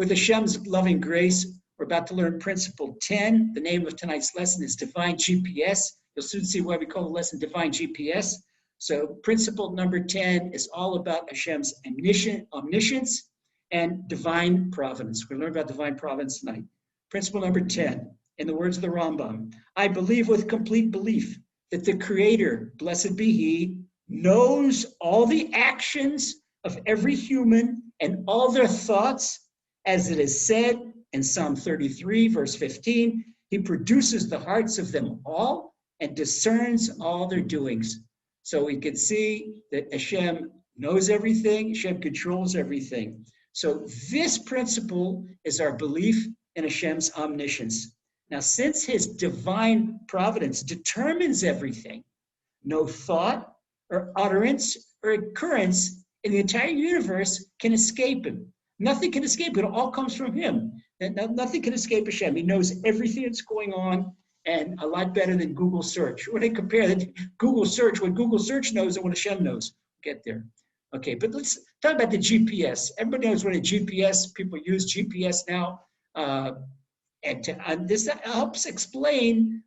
with Hashem's loving grace, we're about to learn principle 10. The name of tonight's lesson is Divine GPS. You'll soon see why we call the lesson Divine GPS. So principle number 10 is all about Hashem's omniscience and divine providence. We're going to learn about divine providence tonight. Principle number 10, in the words of the Rambam, I believe with complete belief that the Creator, blessed be He, knows all the actions of every human and all their thoughts, as it is said in Psalm 33, verse 15, He produces the hearts of them all and discerns all their doings. So we can see that Hashem knows everything, Hashem controls everything. So this principle is our belief in Hashem's omniscience. Now, since His divine providence determines everything, no thought or utterance or occurrence in the entire universe can escape Him. Nothing can escape it. It all comes from Him. And nothing can escape Hashem. He knows everything that's going on, and a lot better than Google search. When I compare that Google search, what Google search knows and what Hashem knows. Get there. Okay, but let's talk about the GPS. Everybody knows what a GPS, people use GPS now. And this helps explain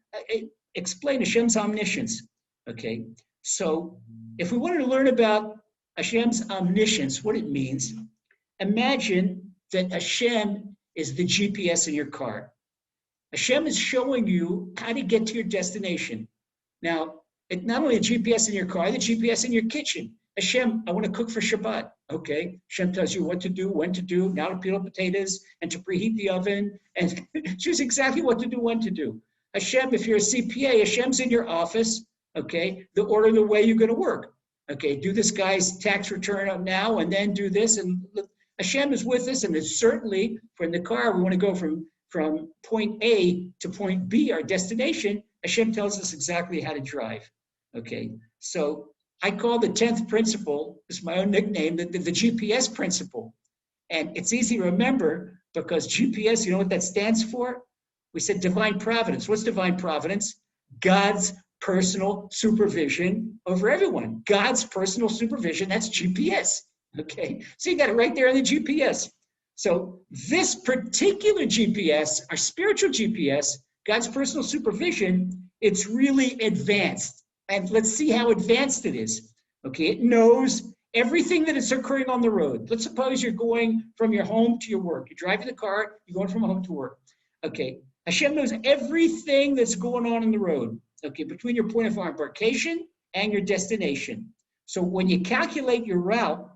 Hashem's omniscience. Okay, so if we wanted to learn about Hashem's omniscience, what it means, imagine that Hashem is the GPS in your car. Hashem is showing you how to get to your destination. Now, it's not only the GPS in your car, the GPS in your kitchen. Hashem, I want to cook for Shabbat. Okay, Hashem tells you what to do, when to do, now to peel potatoes, and to preheat the oven, and choose exactly what to do, when to do. Hashem, if you're a CPA, Hashem's in your office, okay, the order, the way you're going to work. Okay, do this guy's tax return up now, and then do this, and Hashem is with us, and it's certainly, for in the car, we want to go from point A to point B, our destination. Hashem tells us exactly how to drive. Okay, so I call the 10th principle, this is my own nickname, the GPS principle. And it's easy to remember because GPS, you know what that stands for? We said divine providence. What's divine providence? God's personal supervision over everyone. God's personal supervision, that's GPS. Okay, so you got it right there in the GPS. So this particular GPS, our spiritual GPS, God's personal supervision, it's really advanced. And let's see how advanced it is. Okay, it knows everything that is occurring on the road. Let's suppose you're going from your home to your work. You're driving the car, you're going from home to work. Okay, Hashem knows everything that's going on in the road. Okay, between your point of embarkation and your destination. So when you calculate your route,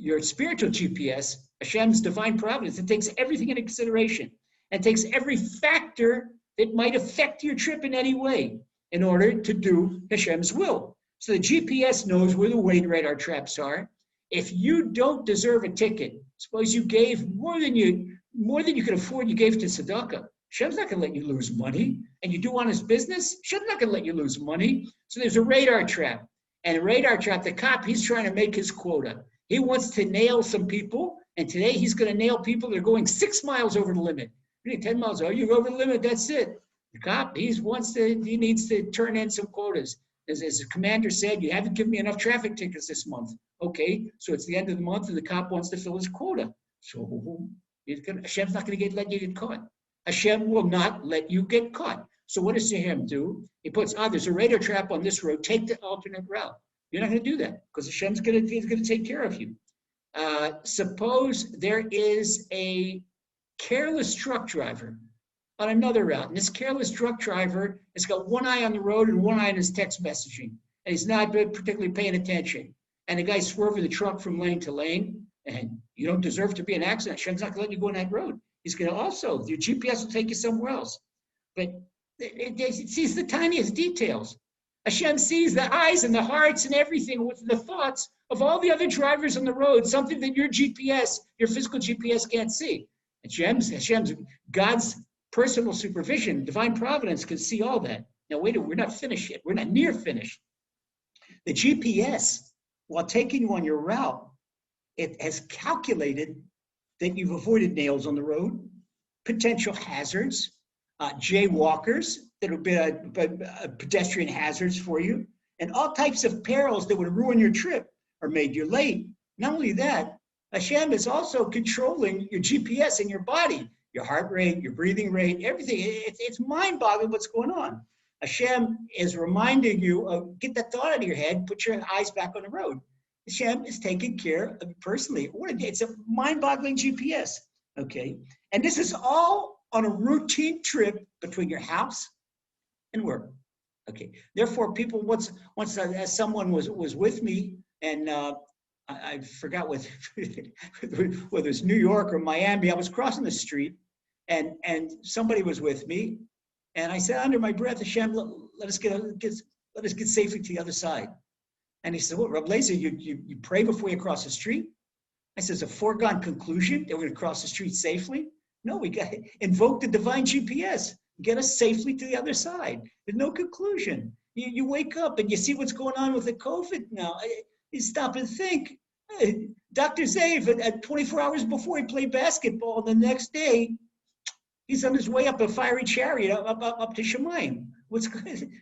your spiritual GPS, Hashem's divine providence, it takes everything into consideration and takes every factor that might affect your trip in any way in order to do Hashem's will. So the GPS knows where the weight radar traps are. If you don't deserve a ticket, suppose you gave more than you could afford, you gave to tzedakah, Hashem's not going to let you lose money. And you do honest business, Hashem's not going to let you lose money. So there's a radar trap. And a radar trap, the cop, he's trying to make his quota. He wants to nail some people, and today he's going to nail people that are going 6 miles over the limit. 10 miles, oh, you're over the limit, that's it. The cop, he needs to turn in some quotas. As the commander said, you haven't given me enough traffic tickets this month. Okay, so it's the end of the month, and the cop wants to fill his quota. So Hashem's not going to let you get caught. Hashem will not let you get caught. So what does Hashem do? He puts, there's a radar trap on this road, take the alternate route. You're not going to do that because Hashem's going to take care of you. Suppose there is a careless truck driver on another route, and this careless truck driver has got one eye on the road and one eye on his text messaging, and he's not particularly paying attention. And the guy's swerving the truck from lane to lane, and you don't deserve to be in an accident. Hashem's not going to let you go on that road. He's going to also, your GPS will take you somewhere else. But it sees the tiniest details. Hashem sees the eyes and the hearts and everything with the thoughts of all the other drivers on the road, something that your GPS, your physical GPS can't see. Hashem's God's personal supervision, divine providence can see all that. Now, wait a minute, we're not finished yet. We're not near finished. The GPS, while taking you on your route, it has calculated that you've avoided nails on the road, potential hazards, jaywalkers that would be pedestrian hazards for you, and all types of perils that would ruin your trip or made you late. Not only that, Hashem is also controlling your GPS in your body, your heart rate, your breathing rate, everything. It's mind-boggling what's going on. Hashem is reminding you of, get that thought out of your head, put your eyes back on the road. Hashem is taking care of you personally. It's a mind-boggling GPS, okay? And this is all on a routine trip between your house and work, okay? Therefore, people, once as someone was with me, and I forgot whether it's New York or Miami, I was crossing the street, and somebody was with me, and I said under my breath, Hashem, let us get safely to the other side. And he said, well, Rabbi Lezer, you pray before you cross the street? I said, it's a foregone conclusion that we're going to cross the street safely? No, we got to invoke the divine GPS, get us safely to the other side. There's no conclusion. You wake up and you see what's going on with the COVID now. You stop and think. Dr. Zav, at 24 hours before he played basketball, the next day, he's on his way up a fiery chariot up to Shemayim.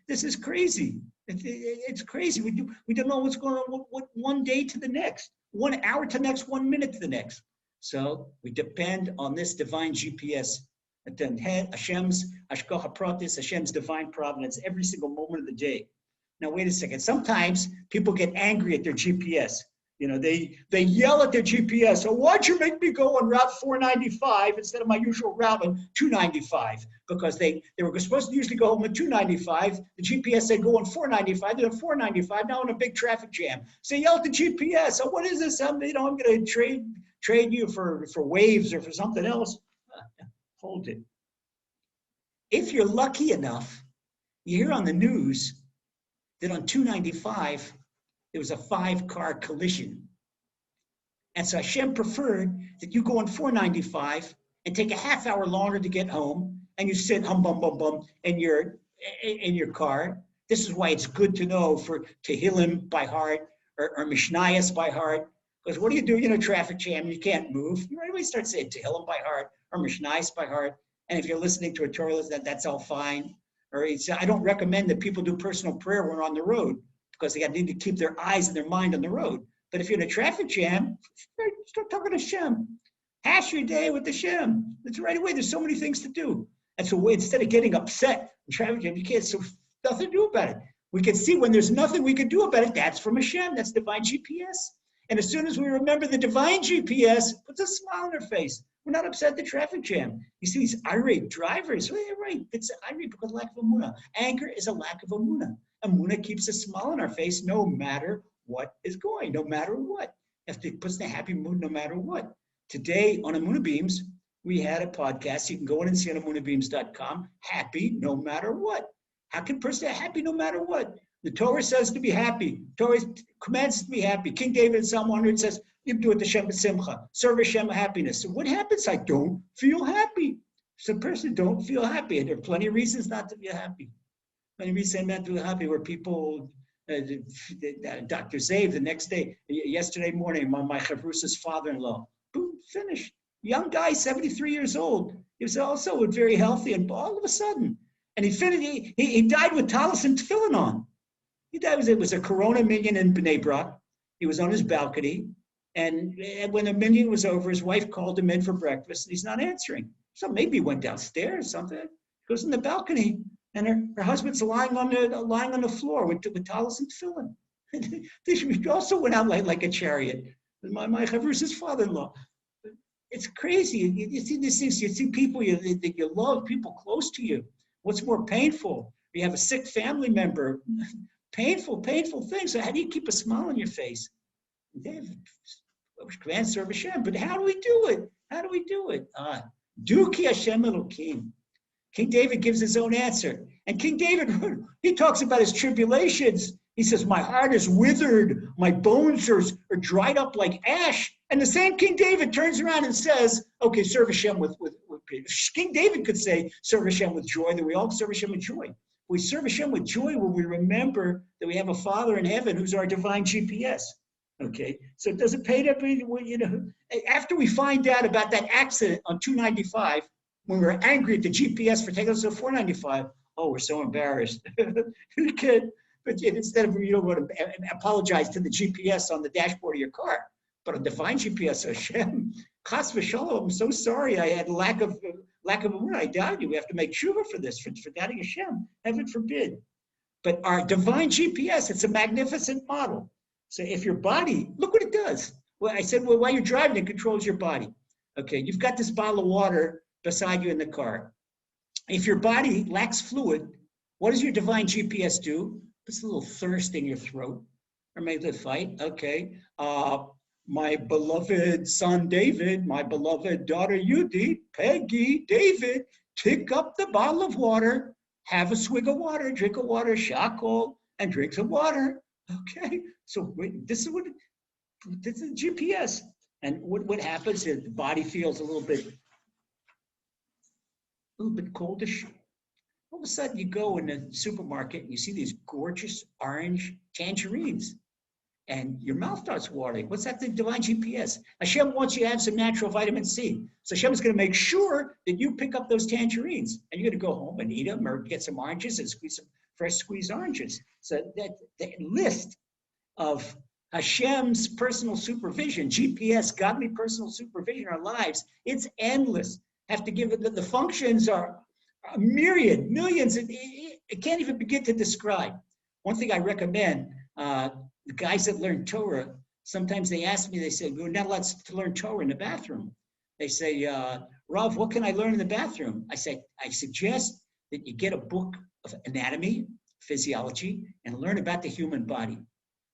This is crazy. It's crazy. We don't know what's going on one day to the next, 1 hour to the next, 1 minute to the next. So we depend on this divine GPS, Hashem's Hashgacha Pratis, Hashem's divine providence, every single moment of the day. Now, wait a second. Sometimes people get angry at their GPS. You know, they yell at their GPS. So why'd you make me go on Route 495 instead of my usual route on 295? Because they were supposed to usually go home on 295. The GPS said go on 495. They're on 495. Now in a big traffic jam. So they yell at the GPS. So what is this? I'm going to trade you for waves or for something else. Hold it. If you're lucky enough, you hear on the news that on 295, there was a 5-car collision. And so Hashem preferred that you go on 495 and take a half hour longer to get home, and you sit in your car. This is why it's good to know for Tehillim by heart or Mishnayos by heart. Because what do you do in a traffic jam? You can't move. You right away start saying Tehillim by heart or Mishnayos by heart. And if you're listening to a Torah, that's all fine. Or I don't recommend that people do personal prayer when they're on the road, because they need to keep their eyes and their mind on the road. But if you're in a traffic jam, start talking to Hashem. Hash your day with Hashem. It's right away. There's so many things to do. And so instead of getting upset in traffic jam, you can't, so nothing to do about it. We can see when there's nothing we can do about it, that's from Hashem. That's divine GPS. And as soon as we remember the divine GPS, puts a smile on our face. We're not upset at the traffic jam. You see these irate drivers. Oh, yeah, right. It's irate because of lack of Emuna. Anger is a lack of Emuna. Emuna keeps a smile on our face no matter what is going, no matter what. It puts in a happy mood no matter what. Today on Emuna Beams, we had a podcast. You can go in and see on emunabeams.com. Happy no matter what. How can a person be happy no matter what? The Torah says to be happy. Torah commands to be happy. King David in Psalm 100 says, you do it to Shem Simcha. Serve Hashem happiness. So what happens? I don't feel happy. So a person don't feel happy. And there are plenty of reasons not to be happy. Many reasons not to be happy where people, Dr. Zav, the next day, yesterday morning, my Chavrusa's father-in-law, boom, finished. Young guy, 73 years old. He was also very healthy, and all of a sudden, and he finished. He died with talis and tefillin on. He died. It was a Corona minyan in Bnei Brak. He was on his balcony, and when the minyan was over, his wife called him in for breakfast, and he's not answering. So maybe he went downstairs, something. He goes in the balcony, and her husband's lying on the floor with talis and tefillin. She also went out like a chariot. My Chavrusa's father-in-law. It's crazy. You see these things. You see people that you love, people close to you. What's more painful? You have a sick family member. Painful things. So how do you keep a smile on your face? Command serve Hashem. But how do we do it? Duki Hashem Elokim. King David gives his own answer. And King David, he talks about his tribulations. He says, my heart is withered. My bones are dried up like ash. And the same King David turns around and says, okay, serve Hashem with King David could say, serve Hashem with joy, that we all serve Hashem with joy. We serve Hashem with joy when we remember that we have a Father in heaven who's our divine GPS. Okay, so does it pay to, after we find out about that accident on 295, when we're angry at the GPS for taking us to 495, oh, we're so embarrassed. You can, but instead of, want to apologize to the GPS on the dashboard of your car, But a divine GPS, Hashem, chas v'shalom, I'm so sorry I had lack of emuna. I doubted you. We have to make tshuva for this, for doubting Hashem. Heaven forbid. But our divine GPS, it's a magnificent model. So if your body, look what it does. Well, I said, well, while you're driving, it controls your body. Okay, you've got this bottle of water beside you in the car. If your body lacks fluid, what does your divine GPS do? Puts a little thirst in your throat. Or maybe the fight. Okay. My beloved son David, my beloved daughter Yudi, Peggy, David, pick up the bottle of water, have a swig of water, drink a water, shakol, and drink some water. Okay. So this is GPS. And what happens is the body feels a little bit coldish. All of a sudden you go in the supermarket and you see these gorgeous orange tangerines and your mouth starts watering. What's that? The divine GPS. Hashem wants you to have some natural vitamin C. So Hashem is going to make sure that you pick up those tangerines and you're going to go home and eat them or get some oranges and squeeze some fresh squeezed oranges. So that the list of Hashem's personal supervision, GPS, godly personal supervision in our lives, it's endless. Have to give it, the functions are a myriad, millions. It can't even begin to describe. One thing I recommend, the guys that learn Torah, sometimes they ask me, they say, we're not allowed to learn Torah in the bathroom. They say, Rav, what can I learn in the bathroom? I say, I suggest that you get a book of anatomy, physiology, and learn about the human body.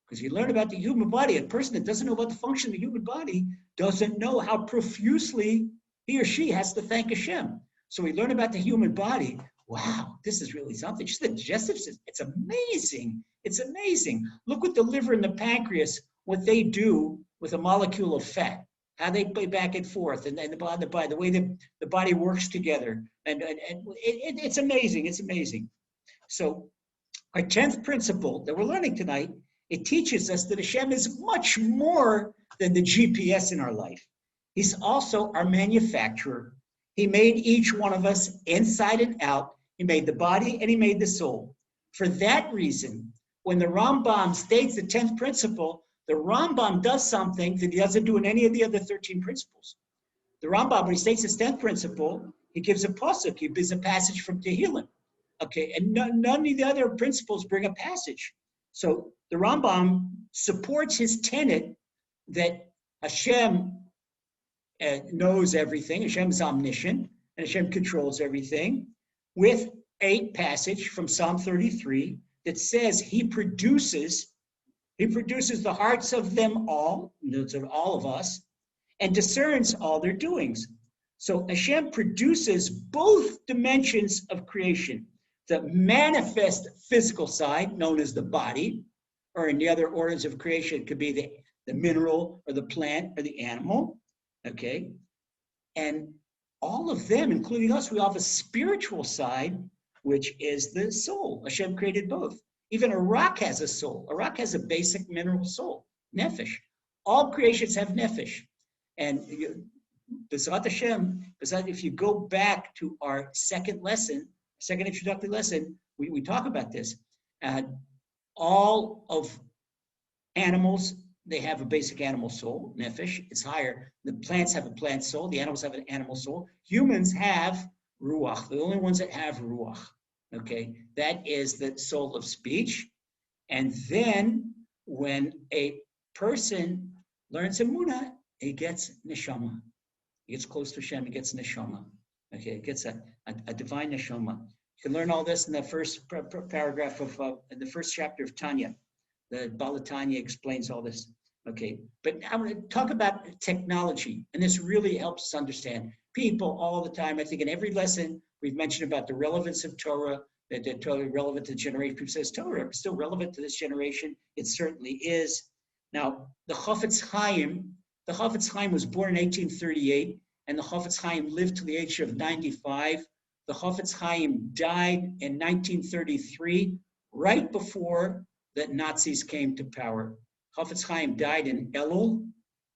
Because you learn about the human body, a person that doesn't know about the function of the human body doesn't know how profusely he or she has to thank Hashem. So we learn about the human body. Wow, this is really something. Just the digestive system, it's amazing. It's amazing. Look what the liver and the pancreas, what they do with a molecule of fat, how they play back and forth, and the way the body works together. And it's amazing. It's amazing. So our 10th principle that we're learning tonight, it teaches us that Hashem is much more than the GPS in our life. He's also our manufacturer. He made each one of us inside and out. He made the body and he made the soul. For that reason, when the Rambam states the 10th principle, the Rambam does something that he doesn't do in any of the other 13 principles. The Rambam, when he states his 10th principle, he gives a pasuk, he gives a passage from Tehillim. Okay, and none of the other principles bring a passage. So the Rambam supports his tenet that Hashem knows everything, Hashem is omniscient, and Hashem controls everything, with a passage from Psalm 33 that says he produces the hearts of them all, those are all of us, and discerns all their doings. So Hashem produces both dimensions of creation, the manifest physical side, known as the body, or in the other orders of creation, it could be the mineral or the plant or the animal, okay? And all of them, including us, we have a spiritual side, which is the soul. Hashem created both. Even a rock has a soul. A rock has a basic mineral soul, nefesh. All creations have nefesh. And B'ezrat Hashem, if you go back to our second introductory lesson, we talk about this. All of animals, they have a basic animal soul, nefesh. It's higher. The plants have a plant soul. The animals have an animal soul. Humans have ruach. They're the only ones that have ruach. Okay, that is the soul of speech. And then when a person learns Emuna, he gets neshama. He gets close to Hashem, he gets neshama. Okay, he gets a divine neshama. You can learn all this in the first paragraph of, in the first chapter of Tanya. The Balatanya explains all this. Okay, but I'm going to talk about technology, and this really helps us understand. People all the time, I think in every lesson, we've mentioned about the relevance of Torah, that they're totally relevant to the generation. People say, Torah is still relevant to this generation. It certainly is. Now, the Chafetz Chaim was born in 1838, and the Chafetz Chaim lived to the age of 95. The Chafetz Chaim died in 1933, right before the Nazis came to power. Chafetz Chaim died in Elul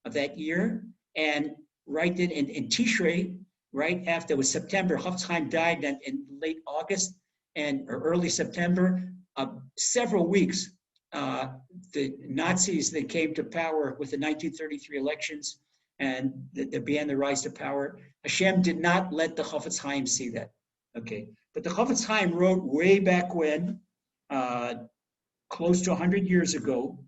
of that year, and right in Tishrei, right after, it was September. Chafetz Chaim died in late August or early September. Several weeks the Nazis, they came to power with the 1933 elections, and they began the rise to power. Hashem did not let the Chofetz Chaim see that. Okay, but the Chofetz Chaim wrote way back when, close to 100 years ago,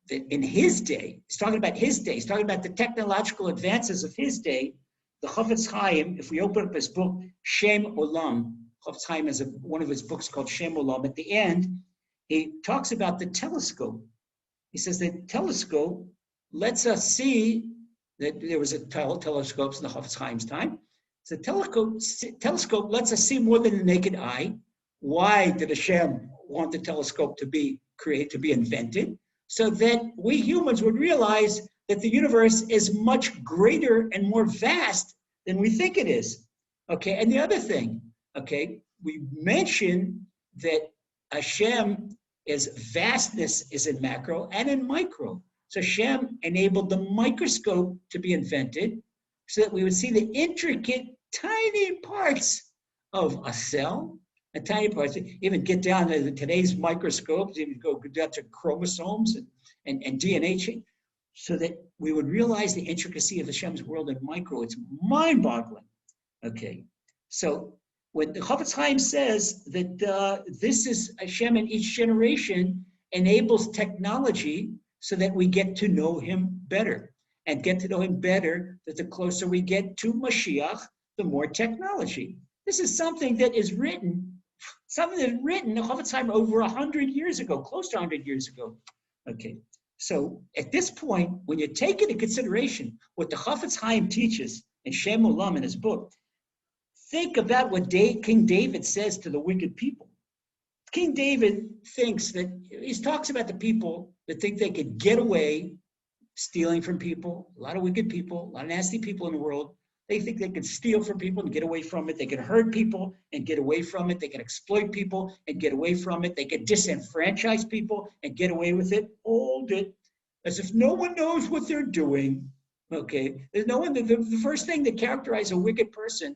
that in his day, he's talking about his day, he's talking about the technological advances of his day. The Chofetz Chaim, if we open up his book, Shem Olam, Chofetz Chaim has one of his books called Shem Olam. At the end, he talks about the telescope. He says the telescope lets us see that there was a telescope in the Chofetz Chaim's time. So the telescope lets us see more than the naked eye. Why did Hashem want the telescope to be created, to be invented? So that we humans would realize that the universe is much greater and more vast than we think it is. Okay, and the other thing, okay, we mentioned that Hashem vastness is in macro and in micro. So Hashem enabled the microscope to be invented so that we would see the intricate, tiny parts of a cell, and tiny parts, even get down to today's microscopes, even go down to chromosomes and DNA chain, so that we would realize the intricacy of Hashem's world in micro. It's mind-boggling. Okay, so when the Chofetz Chaim says that this is Hashem in each generation enables technology so that we get to know him better, and get to know him better, that the closer we get to Mashiach, the more technology. This is something that is written, the Chofetz Chaim over 100 years ago, close to 100 years ago. Okay, so at this point, when you take into consideration what the Chofetz Chaim teaches in Shem Olam in his book, think about what King David says to the wicked people. King David thinks that, he talks about the people that think they could get away stealing from people, a lot of wicked people, a lot of nasty people in the world. They think they can steal from people and get away from it. They can hurt people and get away from it. They can exploit people and get away from it. They can disenfranchise people and get away with it. Hold it. As if no one knows what they're doing. Okay. There's no one, the first thing that characterizes a wicked person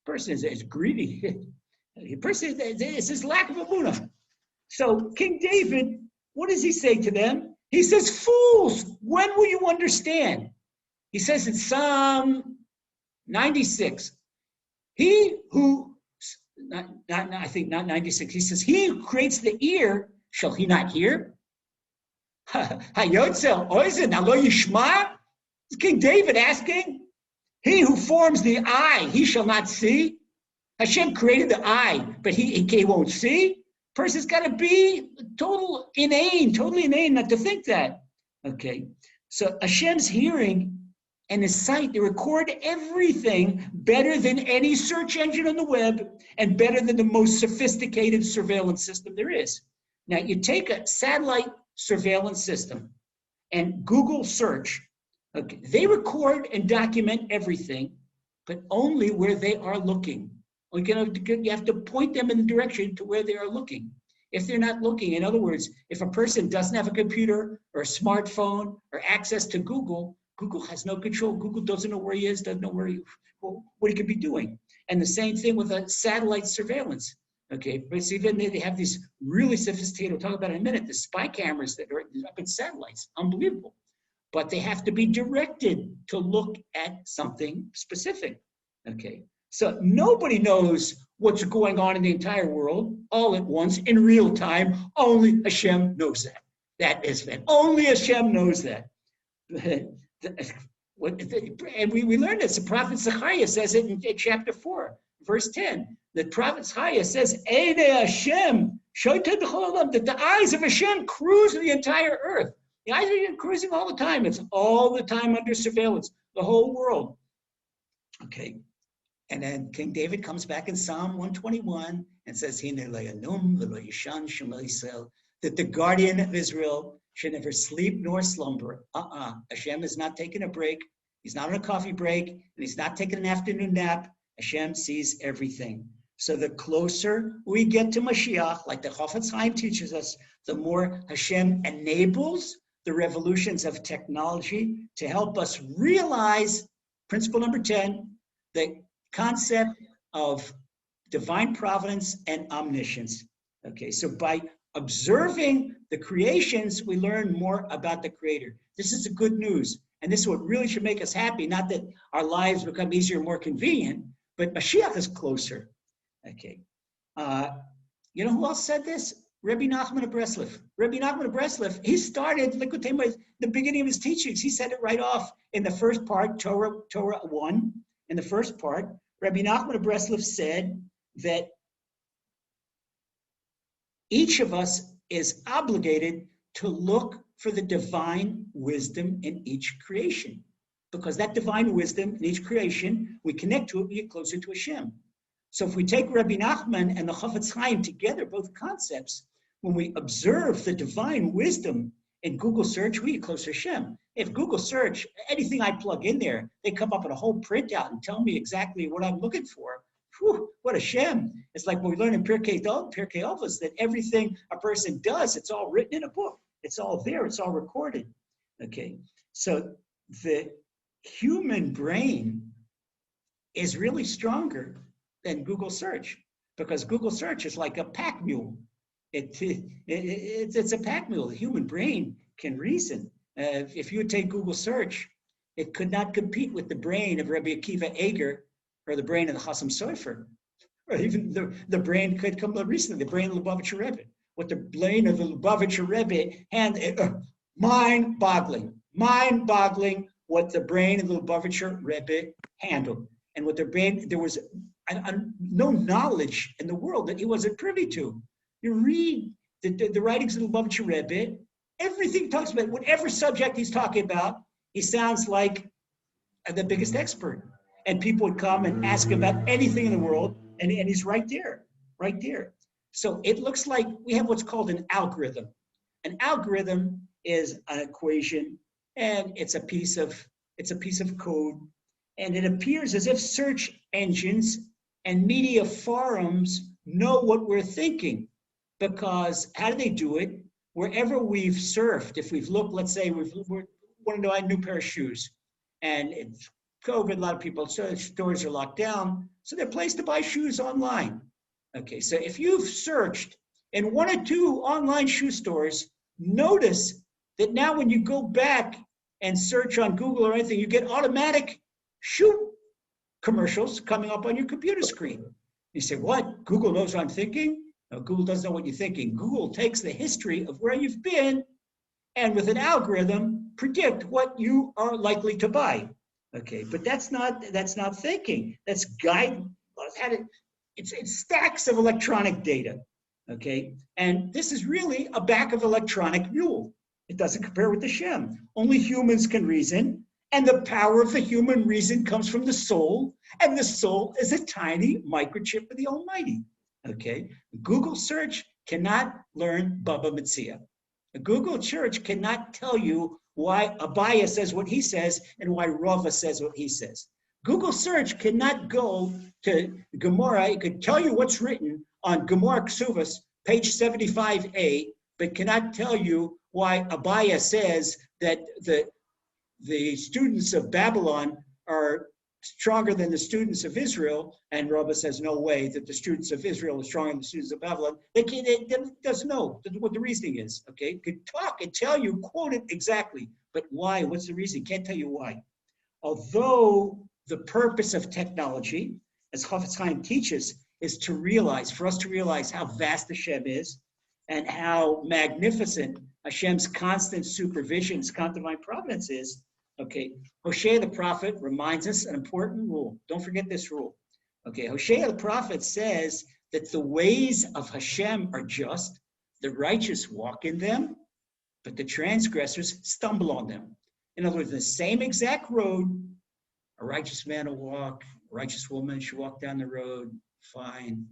is greedy. The person is his lack of Emuna. So King David, what does he say to them? He says, fools, when will you understand? He says in Psalm 96, he who, I think not 96, he says, he who creates the ear, shall he not hear? Hayotzel oizen alo yishma? Is King David asking? He who forms the eye, he shall not see? Hashem created the eye, but he won't see? Person's got to be totally inane not to think that. Okay, so Hashem's hearing and his sight, they record everything better than any search engine on the web and better than the most sophisticated surveillance system there is. Now, you take a satellite surveillance system and Google search, okay, they record and document everything, but only where they are looking. You have to point them in the direction to where they are looking. If they're not looking, in other words, if a person doesn't have a computer or a smartphone or access to Google, Google has no control. Google doesn't know where he is, doesn't know what he could be doing. And the same thing with a satellite surveillance. Okay, but see, even they have these really sophisticated, we'll talk about in a minute, the spy cameras that are up in satellites, unbelievable. But they have to be directed to look at something specific. Okay, so nobody knows what's going on in the entire world all at once in real time. Only Hashem knows that. That is that. Only Hashem knows that. And we learned this. The prophet Zechariah says it in chapter 4, verse 10. The prophet Zechariah says, Eidei Hashem, that the eyes of Hashem cruise the entire earth. The eyes of Hashem cruising all the time. It's all the time under surveillance, the whole world. Okay. And then King David comes back in Psalm 121 and says, that the guardian of Israel should never sleep nor slumber. Hashem is not taking a break. He's not on a coffee break, and he's not taking an afternoon nap. Hashem sees everything. So the closer we get to Mashiach, like the Chofetz Chaim teaches us, the more Hashem enables the revolutions of technology to help us realize principle number 10, the concept of divine providence and omniscience. Okay, so by observing the creations, we learn more about the Creator. This is the good news. And this is what really should make us happy. Not that our lives become easier and more convenient, but Mashiach is closer. Okay. You know who else said this? Rabbi Nachman of Breslov. Rabbi Nachman of Breslov, he started Likutei Moharan, the beginning of his teachings. He said it right off in the first part, Torah 1. In the first part, Rabbi Nachman of Breslov said that each of us is obligated to look for the divine wisdom in each creation. Because that divine wisdom in each creation, we connect to it, we get closer to Hashem. So if we take Rabbi Nachman and the Chafetz Chaim together, both concepts, when we observe the divine wisdom in Google search, we get closer to Hashem. If Google search, anything I plug in there, they come up with a whole printout and tell me exactly what I'm looking for. Whew, what a Shem. It's like when we learn in Pirkei Avos that everything a person does, it's all written in a book. It's all there. It's all recorded. Okay. So the human brain is really stronger than Google search, because Google search is like a pack mule. It's a pack mule. The human brain can reason. If you would take Google search, it could not compete with the brain of Rabbi Akiva Eger or the brain of the Chasam Sofer, or even the brain could come recently, the brain of the Lubavitcher Rebbe. What the brain of the Lubavitcher Rebbe, mind-boggling what the brain of the Lubavitcher Rebbe handled. And what the brain, there was no knowledge in the world that he wasn't privy to. You read the writings of the Lubavitcher Rebbe, everything he talks about, whatever subject he's talking about, he sounds like the biggest expert. And people would come and ask him about anything in the world, and he's right there. So it looks like we have what's called an algorithm. An algorithm is an equation, and it's a piece of code, and it appears as if search engines and media forums know what we're thinking, because how do they do it? Wherever we've surfed, if we've looked, let's say we want to buy a new pair of shoes, and it's COVID, a lot of people, so stores are locked down, so they're placed to buy shoes online. Okay, so if you've searched in one or two online shoe stores, notice that now when you go back and search on Google or anything, you get automatic shoe commercials coming up on your computer screen. You say, what? Google knows what I'm thinking? No, Google doesn't know what you're thinking. Google takes the history of where you've been and with an algorithm predict what you are likely to buy. Okay, but that's not thinking. That's guidance. It's stacks of electronic data. Okay, and this is really a back of electronic mule. It doesn't compare with the Shem. Only humans can reason, and the power of the human reason comes from the soul, and the soul is a tiny microchip of the Almighty. Okay, Google search cannot learn Baba Metzia. A Google search cannot tell you why Abaya says what he says and why Rava says what he says. Google search cannot go to Gemara. It could tell you what's written on Gemara Ksuvas, page 75a, but cannot tell you why Abaya says that the students of Babylon are stronger than the students of Israel, and Rava says no way that the students of Israel are stronger than the students of Babylon. It doesn't know what the reasoning is. Okay, it could talk and tell you, quote it exactly, but why? What's the reason? Can't tell you why. Although the purpose of technology, as Chafetz Chaim teaches, is for us to realize how vast Hashem is and how magnificent Hashem's constant supervision, His constant divine providence is. Okay, Hosea the prophet reminds us an important rule. Don't forget this rule. Okay, Hosea the prophet says that the ways of Hashem are just, the righteous walk in them, but the transgressors stumble on them. In other words, the same exact road, a righteous man will walk, a righteous woman should walk down the road, fine,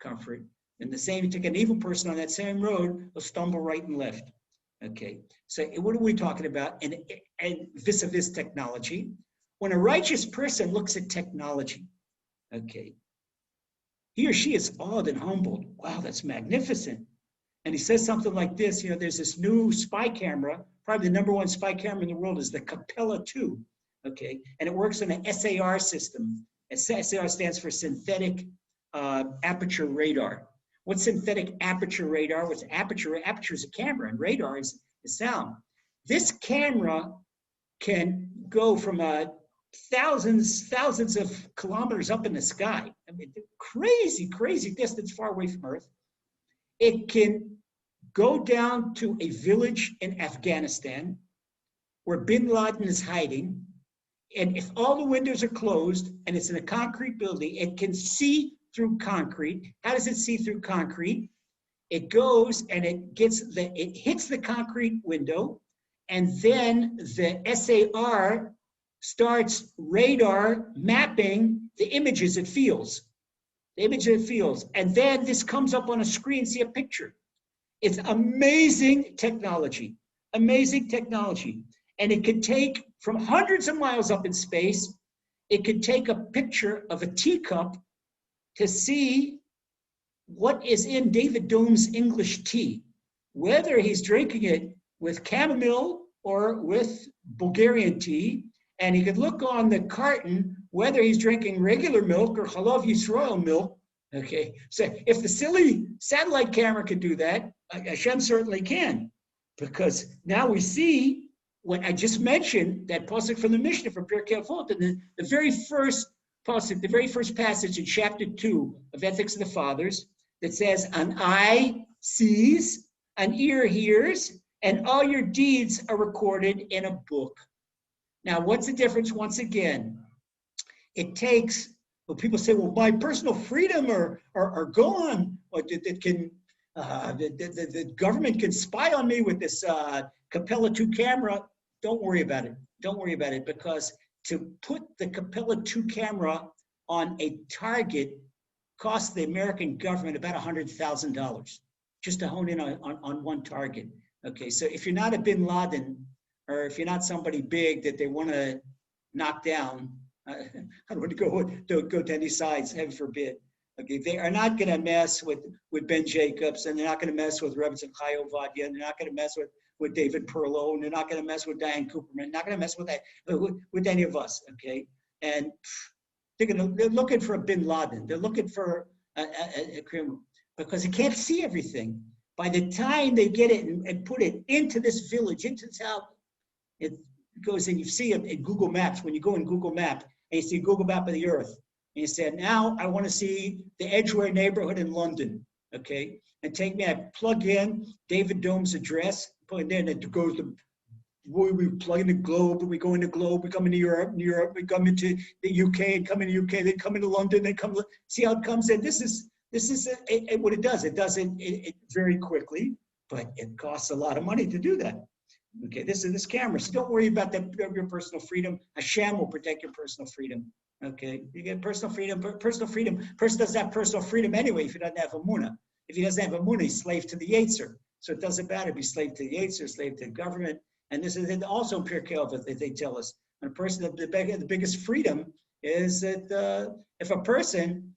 comfort. And the same, you take an evil person on that same road, will stumble right and left. Okay, so what are we talking about? And vis-a-vis technology, when a righteous person looks at technology, okay, he or she is awed and humbled. Wow, that's magnificent. And he says something like this, there's this new spy camera, probably the #1 spy camera in the world is the Capella 2, okay? And it works on an SAR system. SAR stands for synthetic aperture radar, What's synthetic aperture radar? What's aperture? Aperture is a camera, and radar is sound. This camera can go from thousands of kilometers up in the sky. I mean, crazy distance far away from Earth. It can go down to a village in Afghanistan where bin Laden is hiding. And if all the windows are closed and it's in a concrete building, it can see through concrete. How does it see through concrete? It goes and it hits the concrete window, and then the SAR starts radar mapping the images it feels. And then this comes up on a screen, see a picture. It's amazing technology. And it could take, from hundreds of miles up in space, it could take a picture of a teacup to see what is in David Dome's English tea, whether he's drinking it with chamomile or with Bulgarian tea. And he could look on the carton whether he's drinking regular milk or Chalav Yisrael milk. Okay, so if the silly satellite camera could do that, Hashem certainly can, because now we see what I just mentioned, that pasuk from the Mishnah from Pirkei Avot, and the very first pasuk, the very first passage in chapter 2 of Ethics of the Fathers, that says, "An eye sees, an ear hears, and all your deeds are recorded in a book." Now, what's the difference? Once again, it takes. Well, people say, "Well, my personal freedom are gone, or the government can spy on me with this Capella 2 camera." Don't worry about it, because to put the Capella 2 camera on a target costs the American government about $100,000 just to hone in on one target. Okay, so if you're not a bin Laden, or if you're not somebody big that they want to knock down, I don't want to go to any sides, heaven forbid. Okay, they are not going to mess with Ben Jacobs, and they're not going to mess with Rebbe Chaim Ovadia, and they're not going to mess with David Perlow, and they're not going to mess with Diane Cooperman, not going to mess with any of us. Okay, and they're looking for a bin Laden. They're looking for a criminal, because they can't see everything. By the time they get it and put it into this village, into this house, it goes in. You see it in Google Maps. When you go in Google Map and you see Google Map of the Earth, and you say, "Now I want to see the Edgware neighborhood in London." Okay, and take me. I plug in David Dome's address, put it in, and it goes to. We plug in the globe. We go into globe. We come into Europe. We come into the UK, and come into UK. They come into London. They come. See how it comes in. This is what it does. It does it very quickly, but it costs a lot of money to do that. Okay, this is this camera. So don't worry about your personal freedom. Hashem will protect your personal freedom. Okay, you get personal freedom. Person doesn't have personal freedom anyway if he doesn't have Emuna. If he doesn't have Emuna, he's slave to the Yetzer. So it doesn't matter if he's slave to the Yetzer, slave to the government. And this is also in Pirkei Avot that they tell us. When a person, the biggest freedom is that if a person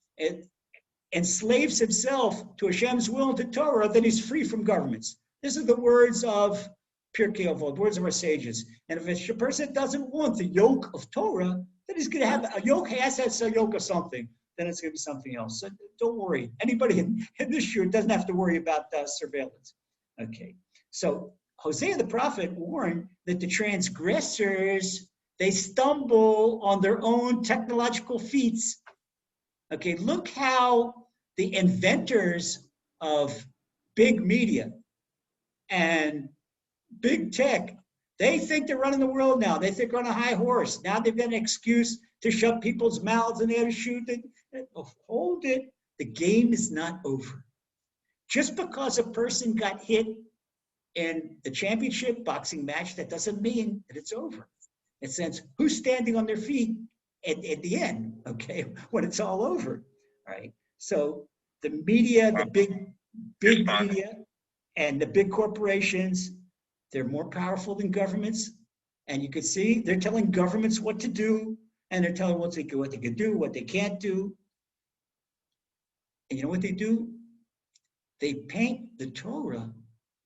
enslaves himself to Hashem's will and to Torah, then he's free from governments. This is the words of Pirkei Avot, words of our sages. And if a person doesn't want the yoke of Torah, then he's going to have a yoke. He has to have a yoke of something. Then it's going to be something else. So don't worry. Anybody in this year doesn't have to worry about surveillance. Okay. So Hosea the prophet warned that the transgressors, they stumble on their own technological feats. Okay. Look how the inventors of big media and big tech, they think they're running the world now. They think they're on a high horse. Now they've got an excuse to shut people's mouths and they have to shoot it. Hold it. The game is not over. Just because a person got hit in the championship boxing match, that doesn't mean that it's over. It says who's standing on their feet at the end, okay, when it's all over, right? So the media, the big media and the big corporations, they're more powerful than governments. And you can see they're telling governments what to do, and they're telling what they can do, what they can't do. And you know what they do? They paint the Torah.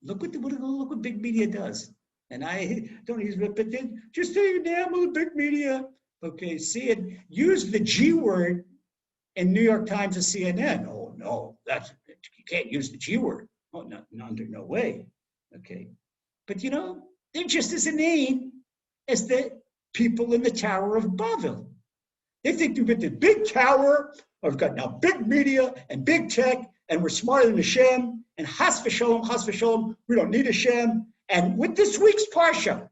Look what big media does. And I don't use it, but then just say your damn with the big media. Okay, see it. Use the G word in New York Times and CNN. Oh no, you can't use the G word. Oh, no, under no way. Okay. But they're just as inane as the people in the Tower of Babel. They think they've got the big tower, or we've got now big media and big tech, and we're smarter than Hashem, and chas v'sholom, we don't need Hashem. And with this week's Parsha,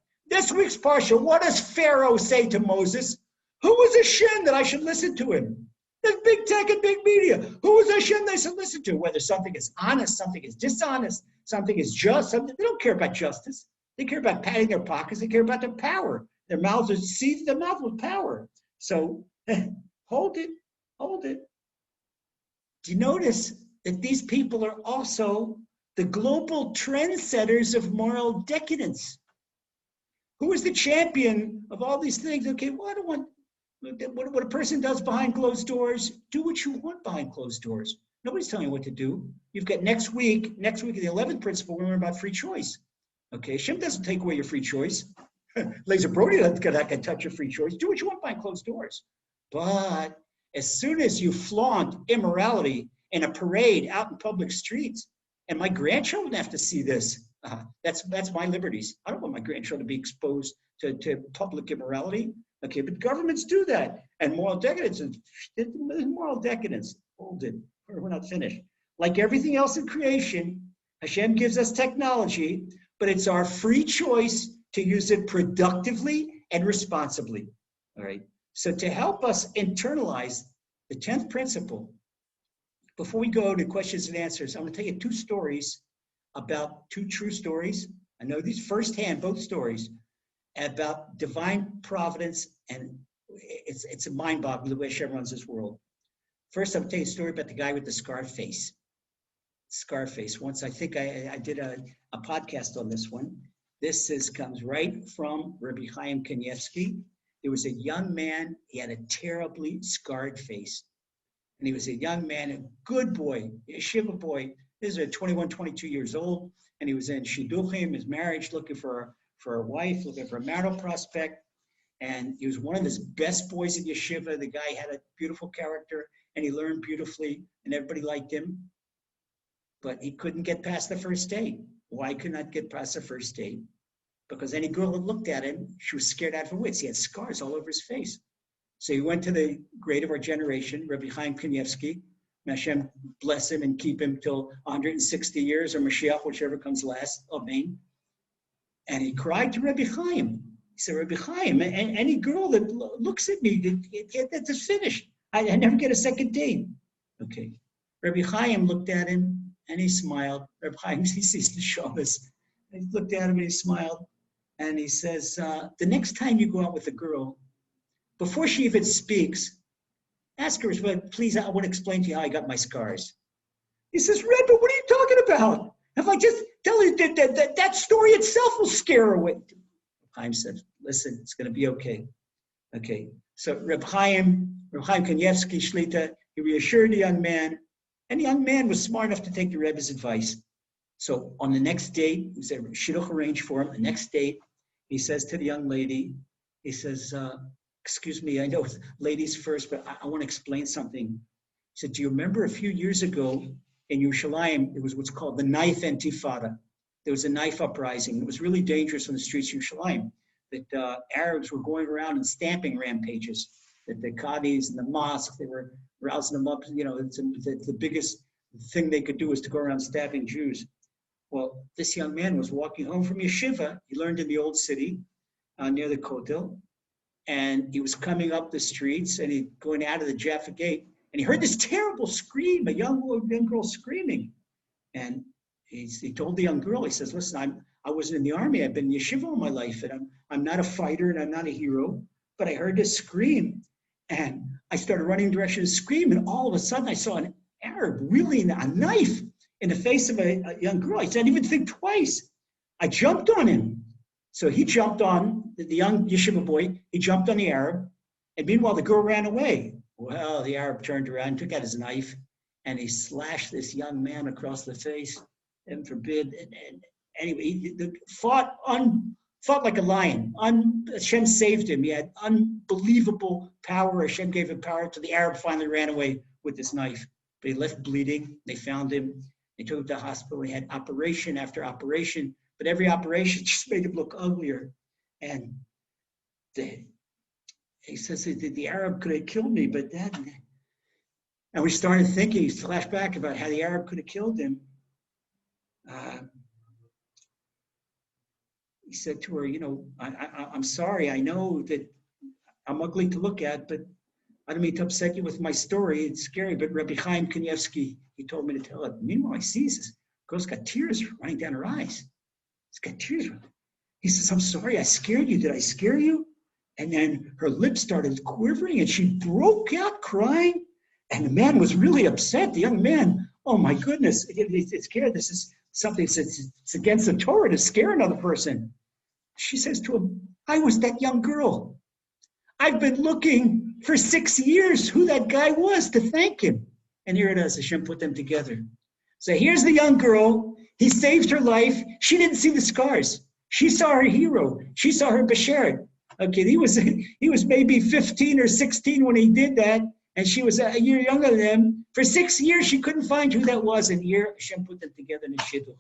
what does Pharaoh say to Moses? Who is Hashem that I should listen to him? There's big tech and big media. Who is Hashem they should listen to? Whether something is honest, something is dishonest, something is just, they don't care about justice. They care about padding their pockets. They care about their power. Their mouths are seized, their mouth with power. So hold it. Do you notice that these people are also the global trendsetters of moral decadence? Who is the champion of all these things? Okay, well, I don't want what a person does behind closed doors. Do what you want behind closed doors. Nobody's telling you what to do. You've got next week, the 11th principle, we're learning about free choice. Okay, Hashem doesn't take away your free choice. Laser Brody can touch your free choice. Do what you want behind closed doors. But as soon as you flaunt immorality in a parade out in public streets, and my grandchildren have to see this, that's my liberties. I don't want my grandchildren to be exposed to public immorality. Okay, but governments do that. And moral decadence, hold it, we're not finished. Like everything else in creation, Hashem gives us technology, but it's our free choice to use it productively and responsibly. All right. So to help us internalize the 10th principle, before we go to questions and answers, I'm going to tell you two stories about two true stories. I know these firsthand, both stories, about divine providence, and it's a mind-boggling the way Hashem runs this world. First, I'm going to tell you a story about the guy with the scar face. Once I think I did a podcast on this one. This comes right from Rabbi Chaim Kanievsky. There was a young man, he had a terribly scarred face. And he was a young man, a good boy, a yeshiva boy. This is 21, 22 years old. And he was in Shidduchim, his marriage, looking for a wife, looking for a marital prospect. And he was one of his best boys in yeshiva. The guy had a beautiful character, and he learned beautifully, and everybody liked him. But he couldn't get past the first date. Why could not get past the first date? Because any girl that looked at him, she was scared out of her wits. He had scars all over his face. So he went to the great of our generation, Rabbi Chaim Kanievsky. Hashem bless him and keep him till 160 years, or Mashiach, whichever comes last. Amen. And he cried to Rabbi Chaim. He said, Rabbi Chaim, any girl that looks at me, that's finished. I never get a second date. Okay. Rabbi Chaim looked at him and he smiled. Rabbi Chaim, he sees the Shabbos. He looked at him and he smiled. And he says, the next time you go out with a girl, before she even speaks, ask her, please, I want to explain to you how I got my scars. He says, Rebbe, what are you talking about? If I just tell you that story itself will scare her away. Chaim said, listen, it's going to be okay. Okay. So Reb Chaim Kanievsky Shlita, he reassured the young man, and the young man was smart enough to take the Rebbe's advice. So on the next date, he was a shidduch arranged for him. The next date, he says to the young lady, he says, excuse me, I know it's ladies first, but I want to explain something. He said, do you remember a few years ago in Yerushalayim, it was what's called the knife intifada. There was a knife uprising. It was really dangerous on the streets of Yerushalayim, that Arabs were going around and stamping rampages, that the qadis and the mosques, they were rousing them up. You know, the biggest thing they could do was to go around stabbing Jews. Well, this young man was walking home from yeshiva. He learned in the old city near the Kotel. And he was coming up the streets and he going out of the Jaffa Gate. And he heard this terrible scream, a young girl screaming. And he told the young girl, he says, listen, I wasn't in the army. I've been in yeshiva all my life. And I'm not a fighter and I'm not a hero. But I heard this scream. And I started running in the direction of the scream. And all of a sudden I saw an Arab wielding a knife in the face of a young girl. I didn't even think twice. I jumped on him. So he jumped on, the young yeshiva boy, he jumped on the Arab. And meanwhile, the girl ran away. Well, the Arab turned around, took out his knife, and he slashed this young man across the face. Heaven forbid. And anyway, he fought like a lion. Hashem saved him. He had unbelievable power. Hashem gave him power till the Arab finally ran away with his knife. But he left bleeding. They found him. They took him to the hospital. He had operation after operation, but every operation just made him look uglier. And he says the Arab could have killed me, but that. And we started thinking, he flashed back about how the Arab could have killed him. He said to her, you know, I'm sorry. I know that I'm ugly to look at, but I don't mean to upset you with my story. It's scary, but Rabbi Chaim Kanievsky, he told me to tell it. Meanwhile, I see this girl's got tears running down her eyes. She's got tears running. He says, I'm sorry, I scared you. Did I scare you? And then her lips started quivering and she broke out crying. And the man was really upset. The young man, oh my goodness, it's scared. This is something it's against the Torah to scare another person. She says to him, I was that young girl. I've been looking for 6 years who that guy was to thank him. And here it is, Hashem put them together. So here's the young girl. He saved her life. She didn't see the scars. She saw her hero. She saw her Bashert. Okay, he was maybe 15 or 16 when he did that. And she was a year younger than him. For 6 years, she couldn't find who that was. And here, Hashem put them together in a shidduch.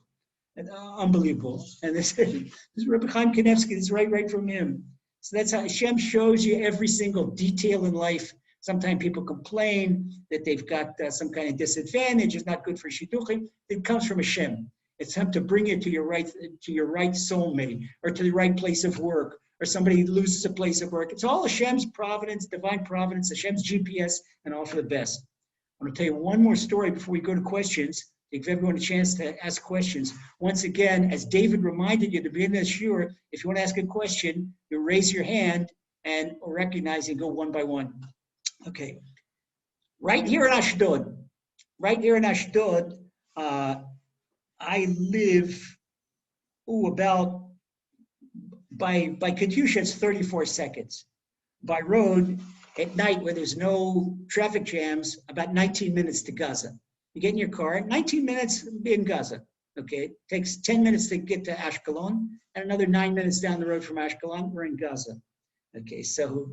And, unbelievable. And this is Rabbi Chaim Kanievsky. This is right from him. So that's how Hashem shows you every single detail in life. Sometimes people complain that they've got some kind of disadvantage. It's not good for shidduchim. It comes from Hashem. It's time to bring you to your right soulmate, or to the right place of work, or somebody loses a place of work. It's all Hashem's providence, divine providence, Hashem's GPS, and all for the best. I want to tell you one more story before we go to questions. Give everyone a chance to ask questions. Once again, as David reminded you to be in this shiur, if you want to ask a question, you raise your hand and recognize and go one by one. Okay. Right here in Ashdod, I live, about, by Katyusha, it's 34 seconds. By road, at night where there's no traffic jams, about 19 minutes to Gaza. You get in your car, 19 minutes in Gaza. Okay, it takes 10 minutes to get to Ashkelon, and another 9 minutes down the road from Ashkelon, we're in Gaza. Okay, so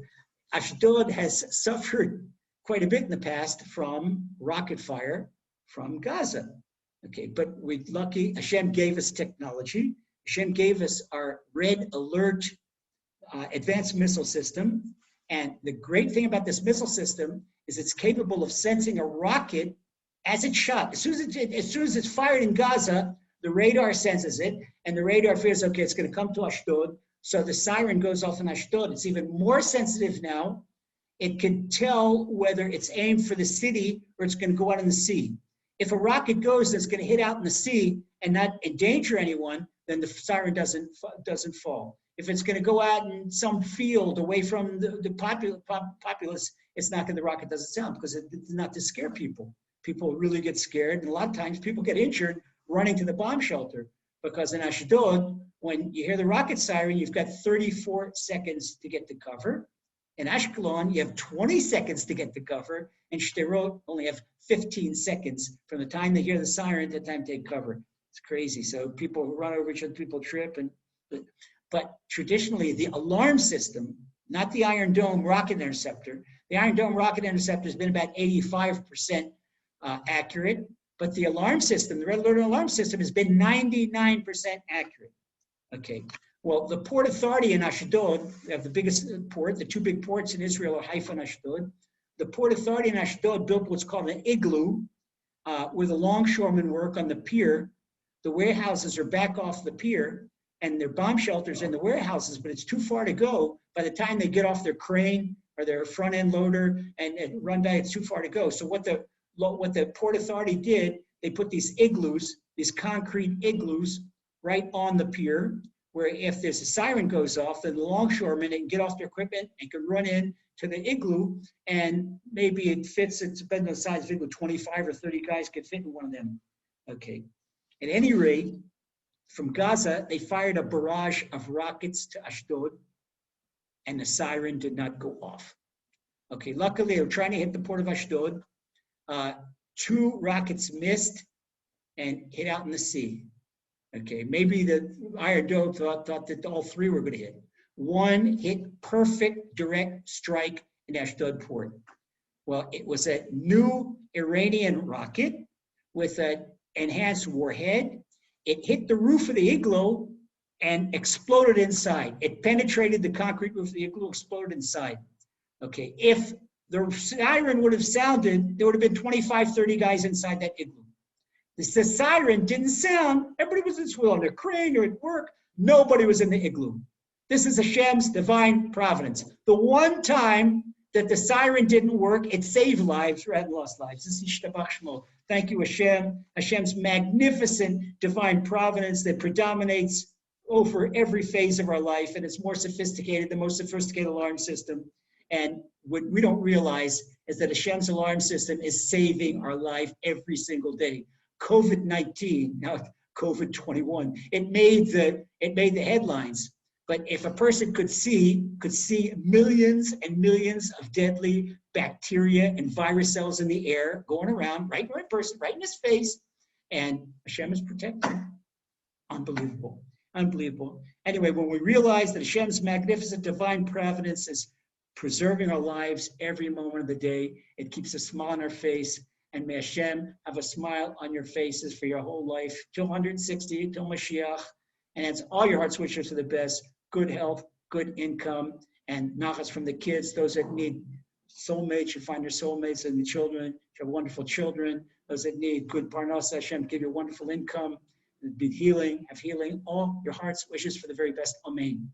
Ashdod has suffered quite a bit in the past from rocket fire from Gaza. Okay, but we're lucky. Hashem gave us technology. Hashem gave us our red alert advanced missile system. And the great thing about this missile system is it's capable of sensing a rocket as it's shot. As soon as it's fired in Gaza, the radar senses it, and the radar feels, okay, it's going to come to Ashdod. So the siren goes off in Ashdod. It's even more sensitive now. It can tell whether it's aimed for the city or it's going to go out in the sea. If a rocket goes that's going to hit out in the sea and not endanger anyone, then the siren doesn't fall. If it's going to go out in some field away from the populace, it's not going. The rocket doesn't sound because it's not to scare people. People really get scared, and a lot of times people get injured running to the bomb shelter because in Ashdod, when you hear the rocket siren, you've got 34 seconds to get to cover. In Ashkelon, you have 20 seconds to get to cover, and Shderot only have 15 seconds from the time they hear the siren to the time they take cover. It's crazy. So people run over each other, people trip, but traditionally the alarm system, not the Iron Dome rocket interceptor. The Iron Dome rocket interceptor has been about 85% accurate, but the alarm system, the red alert alarm system, has been 99% accurate. Okay. Well, the Port Authority in Ashdod, they have the biggest port. The two big ports in Israel are Haifa and Ashdod. The Port Authority in Ashdod built what's called an igloo, where the longshoremen work on the pier. The warehouses are back off the pier, and there are bomb shelters in the warehouses, but it's too far to go. By the time they get off their crane or their front-end loader and run by, it's too far to go. So what the Port Authority did, they put these igloos, these concrete igloos, right on the pier, where if there's a siren goes off, then the longshoremen can get off their equipment and can run in to the igloo, and maybe it fits, it depends on the size of the igloo, 25 or 30 guys could fit in one of them. Okay. At any rate, from Gaza, they fired a barrage of rockets to Ashdod, and the siren did not go off. Okay, luckily they were trying to hit the port of Ashdod. 2 rockets missed and hit out in the sea. Okay, maybe the Iron Dome thought that all 3 were going to hit. 1 hit perfect direct strike in Ashdod port. Well, it was a new Iranian rocket with a enhanced warhead. It hit the roof of the igloo and exploded inside. It penetrated the concrete roof of the igloo, exploded inside. Okay, if the siren would have sounded, there would have been 25, 30 guys inside that igloo. The siren didn't sound. Everybody was on their crane or at work. Nobody was in the igloo. This is Hashem's divine providence. The one time that the siren didn't work, it saved lives rather than lost lives. This is Yishtabach Shmo. Thank you, Hashem. Hashem's magnificent divine providence that predominates over every phase of our life, and it's more sophisticated, the most sophisticated alarm system. And what we don't realize is that Hashem's alarm system is saving our life every single day. COVID-19, now COVID-21, it made the headlines. But if a person could see millions and millions of deadly bacteria and virus cells in the air going around, right in a person, right in his face, and Hashem is protecting. Unbelievable. Unbelievable. Anyway, when we realize that Hashem's magnificent divine providence is preserving our lives every moment of the day, it keeps a smile on our face, and may Hashem have a smile on your faces for your whole life, till 160, till Mashiach, and it's all your heart's wishes for the best, good health, good income, and nachas from the kids, those that need soulmates, you find your soulmates, and the children, you have wonderful children, those that need good parnas, Hashem, give you wonderful income, be healing, have healing, all your heart's wishes for the very best. Amen.